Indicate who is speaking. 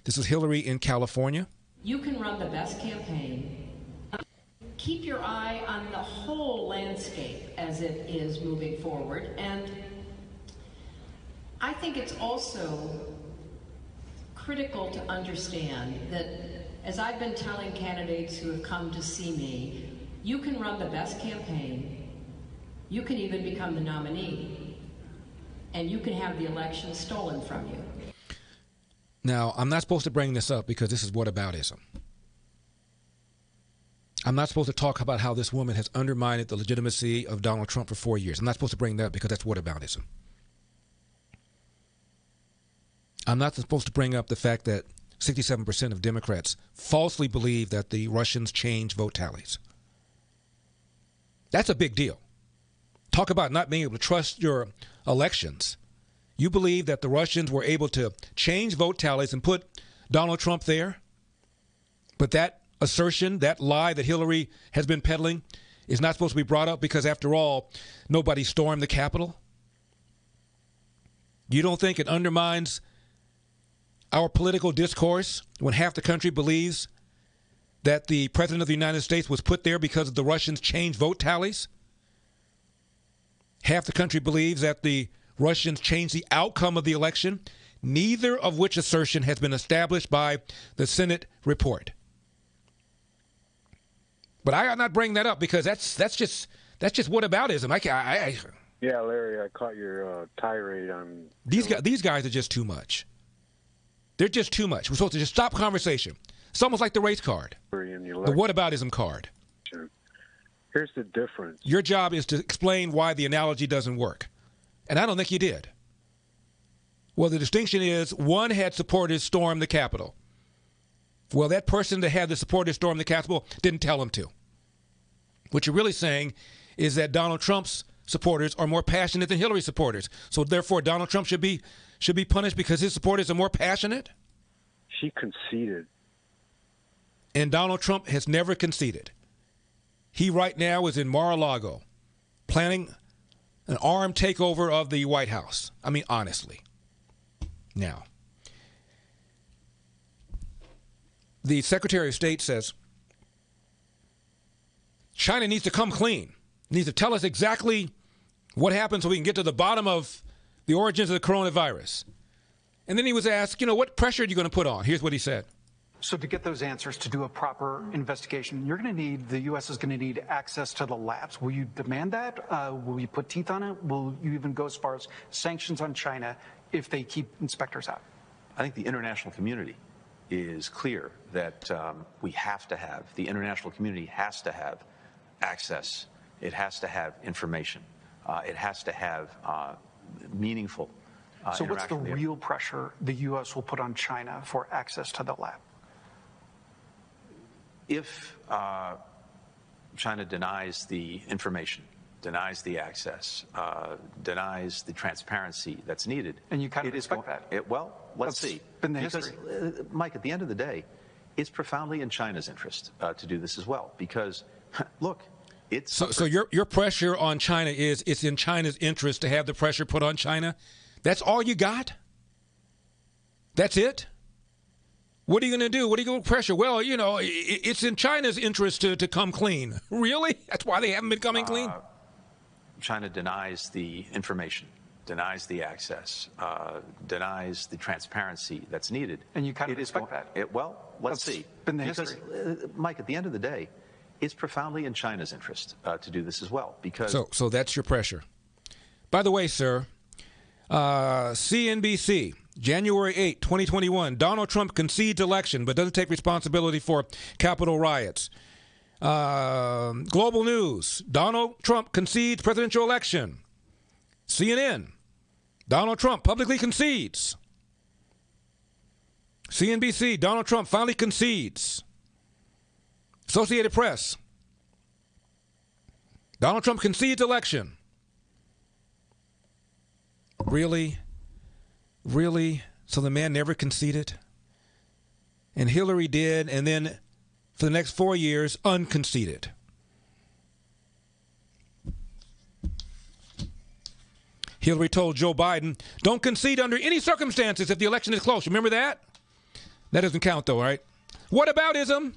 Speaker 1: This is Hillary in California.
Speaker 2: You can run the best campaign. Keep your eye on the whole landscape as it is moving forward. And I think it's also critical to understand that, as I've been telling candidates who have come to see me, you can run the best campaign, you can even become the nominee, and you can have the election stolen from you.
Speaker 1: Now, I'm not supposed to bring this up because this is what-About-ism. I'm not supposed to talk about how this woman has undermined the legitimacy of Donald Trump for 4 years. I'm not supposed to bring that up because that's what-About-ism. I'm not supposed to bring up the fact that 67% of Democrats falsely believe that the Russians changed vote tallies. That's a big deal. Talk about not being able to trust your elections. You believe that the Russians were able to change vote tallies and put Donald Trump there? But that assertion, that lie that Hillary has been peddling is not supposed to be brought up because, after all, nobody stormed the Capitol? You don't think it undermines our political discourse when half the country believes that the President of the United States was put there because the Russians changed vote tallies? Half the country believes that the Russians changed the outcome of the election, neither of which assertion has been established by the Senate report. But I not bring that up because that's just what-About-ism.
Speaker 3: Yeah, Larry, I caught your tirade on
Speaker 1: these guys are just too much. They're just too much. We're supposed to just stop conversation. It's almost like the race card, the what-About-ism card.
Speaker 3: Here's the difference.
Speaker 1: Your job is to explain why the analogy doesn't work. And I don't think you did. Well, the distinction is one had supporters storm the Capitol. Well, that person that had the supporters storm the Capitol didn't tell him to. What you're really saying is that Donald Trump's supporters are more passionate than Hillary supporters. So therefore, Donald Trump should be punished because his supporters are more passionate?
Speaker 3: She conceded.
Speaker 1: And Donald Trump has never conceded. He right now is in Mar-a-Lago planning an armed takeover of the White House. I mean, honestly. Now, the Secretary of State says China needs to come clean, needs to tell us exactly what happened so we can get to the bottom of the origins of the coronavirus. And then he was asked, what pressure are you going to put on? Here's what he said.
Speaker 4: So to get those answers, to do a proper investigation, the U.S. is going to need access to the labs. Will you demand that? Will you put teeth on it? Will you even go as far as sanctions on China if they keep inspectors out?
Speaker 5: I think the international community is clear that the international community has to have access. It has to have information. It has to have meaningful
Speaker 4: So what's the real pressure the U.S. will put on China for access to the lab?
Speaker 5: If China denies the information, denies the access, denies the transparency that's needed.
Speaker 4: And you kind of expect that.
Speaker 5: Let's see.
Speaker 4: Been the history.
Speaker 5: Mike, at the end of the day, it's profoundly in China's interest to do this as well. Because, look, it's...
Speaker 1: So your pressure on China is it's in China's interest to have the pressure put on China? That's all you got? That's it? What are you going to do? What are you going to pressure? Well, it's in China's interest to come clean. Really? That's why they haven't been coming clean?
Speaker 5: China denies the information, denies the access, denies the transparency that's needed.
Speaker 4: And you kind of expect that.
Speaker 5: Let's see.
Speaker 4: Been the history.
Speaker 5: Mike, at the end of the day, it's profoundly in China's interest to do this as well. Because
Speaker 1: So that's your pressure. By the way, sir, CNBC, January 8, 2021, Donald Trump concedes election but doesn't take responsibility for Capitol riots. Global News, Donald Trump concedes presidential election. CNN, Donald Trump publicly concedes. CNBC, Donald Trump finally concedes. Associated Press, Donald Trump concedes election. Really? Really? So the man never conceded? And Hillary did, and then for the next 4 years, unconceded. Hillary told Joe Biden, don't concede under any circumstances if the election is close. Remember that? That doesn't count, though, right? What-About-ism?